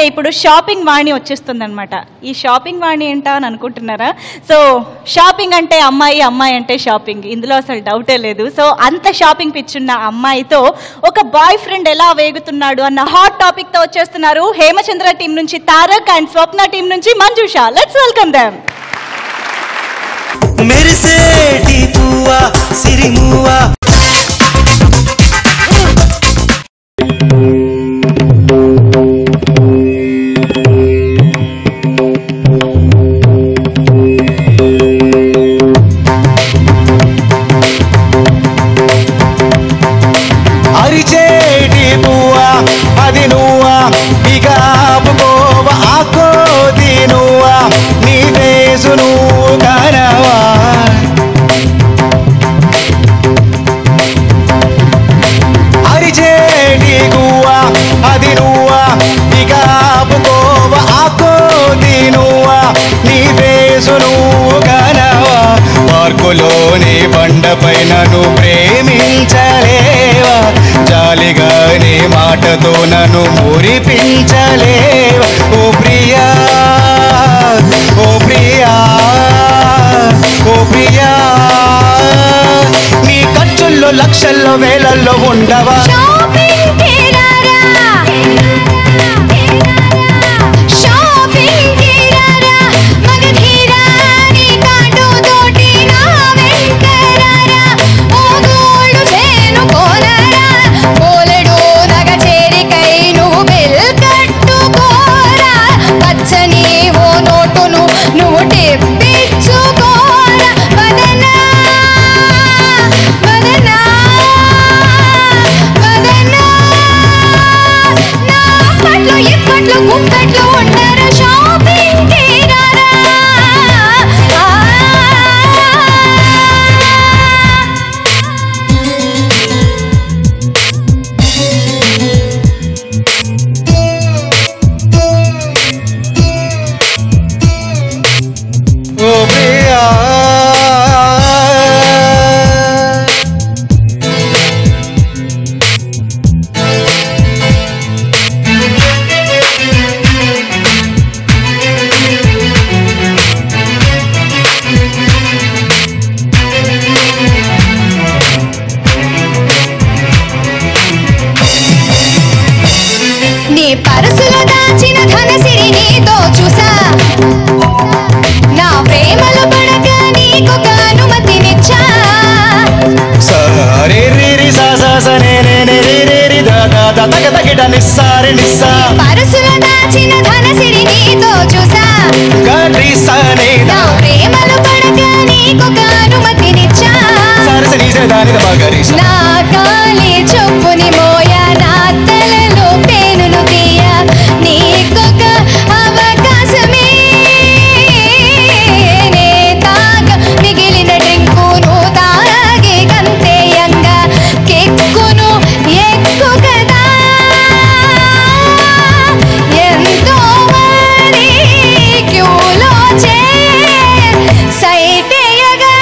ఇప్పుడు షాపింగ్ వాణి వచ్చేస్తుందన్నమాట. ఈ షాపింగ్ వాణి ఏంటా అని అనుకుంటున్నారా? సో షాపింగ్ అంటే అమ్మాయి, అమ్మాయి అంటే షాపింగ్, ఇందులో అసలు డౌటే లేదు. సో అంత షాపింగ్ పిచ్చున్న అమ్మాయితో ఒక బాయ్ ఫ్రెండ్ ఎలా వేగుతున్నాడు అన్న హాట్ టాపిక్ తో వచ్చేస్తున్నారు హేమచంద్ర టీం నుంచి తారక్ అండ్ స్వప్న టీం నుంచి మంజుష. Let's welcome them. మెరిసేటి పువ్వా సిరిమువా అరిచేటి పువ్వా అది నువ్వా ఇక ఆపుకోవా ఆకోది నువ్వా నీ వేసు నువ్వు కానవా అరిచేటి గువ్వా అది నువ్వా ఇక ఆపుకోవా ఆకోది నువ్వా నీ వేసు నువ్వు కానవా పార్కులోని బండపై నన్ను ప్రేమించలేవా జాలిగా నీ మాటతో నన్ను మురిపించలేవా ఓ ప్రియా ఓ ప్రియా ఓ ప్రియా నీ ఖర్చుల్లో లక్షల్లో వేలల్లో ఉండవా పరసులో దాచిన ధన సిరి నీతో చూసా నా ప్రేమలో పడక నీకొక అనుమతినిచ్చా సరే రే రి సా సా స నే నే నే రే రే రి దా దా దా తగ తగిట నిస్సా రే నిస్సా పరసులో దాచిన ధన సిరి నీతో చూసా గరి సా నే నా ప్రేమలో పడక నీకొక అనుమతినిచ్చా సరస నీ సే దాని ద మగరి నా కాలి చొప్పుని మోయ నా తలలో పేనును తీయ నీకొక అవకాశమే నే తాగ మిగిలిన డ్రింకును తాగి గంతేయంగా కెక్కును ఎక్కు కదా ఎంతో మరి క్యూలో చే సైటేయగా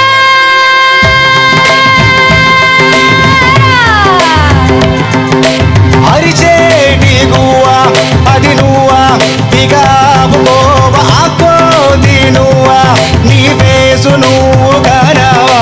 అరిచేటి గువ్వా అది నువ్వా ఇక ఆపుకోవా ఆకోది నువ్వా నీ వేసు నువ్వు కానవా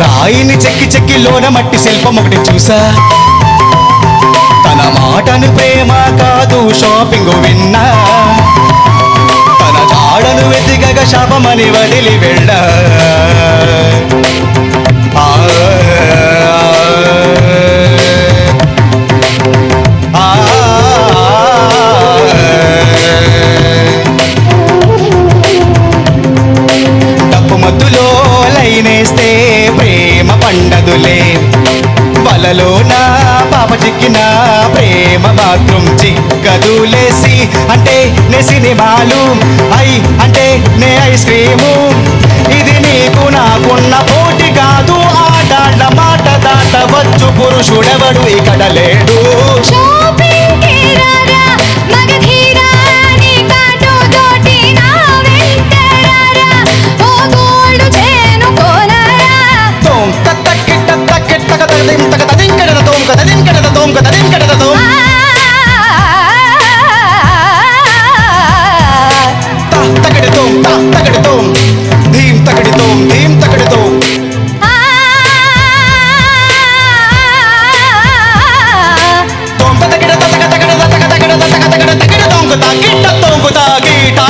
రాయిని చెక్కి చెక్కి లోన మట్టి శిల్పం ఒకటి చూసా తన మాటను ప్రేమ కాదు షాపింగ్ విన్నా తన జాడను వెతికగా శాపమని వదిలి వెళ్ళ డప్పు మత్తులో లైనేస్తే ప్రేమ పండదులే వలలో నా పాప చిక్కినా ప్రేమ మాత్రం చిక్కదులేసి అంటే నే సినిమాలు ఐ అంటే నే ఐస్ క్రీము ఇది నీకు నాకున్న పోటీ కాదు ఆడాళ్ళ మాట దాటవచ్చు పురుషుడెవడు ఇక్కడ లేడు షాపింగ్ కి రారా మగధీరా నీ కాటు తోటి నా వెంట రారా ఓ గోల్డ్ చేను కోనరా తోం తక్కిట తక్కిట తకదిం తకదిం కడద తోం కదదిం కడద తోం కదదిం కడద తోం తకడి తోం తకడి తోం ధీం తకడి తోం ధీం తకడి తోం తోం తకడి తకడి తకడి తకడి తకడి తకడి తకడి తోం కిట తోం కిట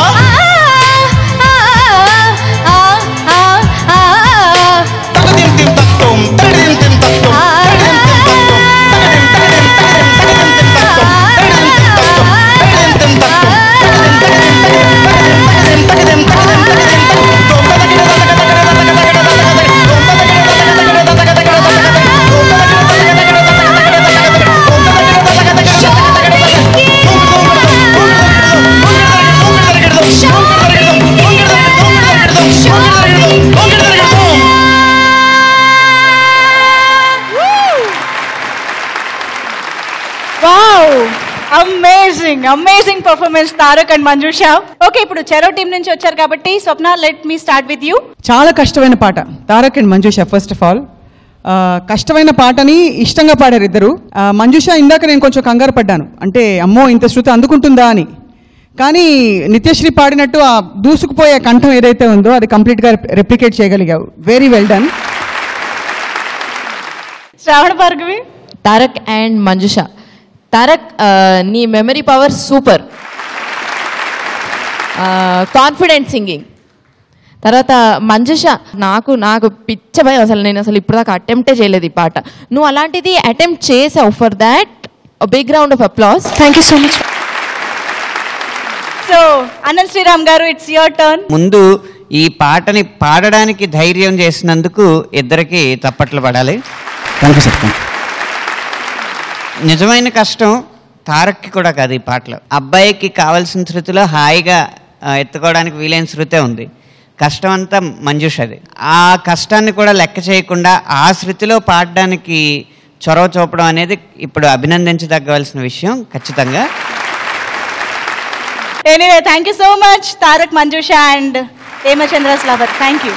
తకదిం తిం తక్తోం తకడిం తిం తక్తోం తకడిం తిం తక్తోం తకడిం తకడిం తకడిం తకడిం తిం తక్తోం తకడిం తిం తక్తోం తకడిం తిం తక్తోం తకడిం తకడిం తోం తకడి amazing performance Tarak and Manjusha. Okay, ఇప్పుడు చెరో టీం నుంచి వచ్చారు కాబట్టి Swapna, let me start with you. చాలా కష్టమైన పాట Tarak and Manjusha. First of all కష్టమైన పాటని ఇష్టంగా పాడారు ఇద్దరు. మంజుష ఇందాక నేను కొంచెం కంగారు పడ్డాను, అంటే అమ్మో ఇంత శృతి అందుకుంటుందా అని. కానీ నిత్యశ్రీ పాడినట్టు ఆ దూసుకుపోయే కంఠం ఏదైతే ఉందో అది కంప్లీట్గా రెప్లికేట్ చేయగలిగావు. Very well done. Shravana Bhargavi. Tarak and Manjusha. Tarak, నీ memory power super. Confident singing. తర్వాత మంజుష, నాకు పిచ్చ భయం అసలు. నేను అసలు ఇప్పుడు దాకా అటెంప్టే చేయలేదు ఈ పాట. నువ్వు అలాంటిది అటెంప్ట్ చేసావు. For that big round of applause. Thank you so much. So Anant Shriram గారు, ఇట్స్ యువర్ టర్న్. ముందు ఈ పాటని పాడడానికి ధైర్యం చేసినందుకు ఇద్దరికి చప్పట్లు పడాలి. Thank you sir. నిజమైన కష్టం తారక్కి కూడా కాదు ఈ పాటలో. అబ్బాయికి కావాల్సిన శృతిలో హాయిగా ఎత్తుకోవడానికి వీలైన శృతే ఉంది. కష్టం అంతా మంజుషది. ఆ కష్టాన్ని కూడా లెక్క చేయకుండా ఆ శృతిలో పాడడానికి చొరవ చూపడం అనేది ఇప్పుడు అభినందించదగ్గవలసిన విషయం ఖచ్చితంగా. Anyway, thank you so much Tarak, Manjusha and Hemachandra స్లాబర్. Thank you.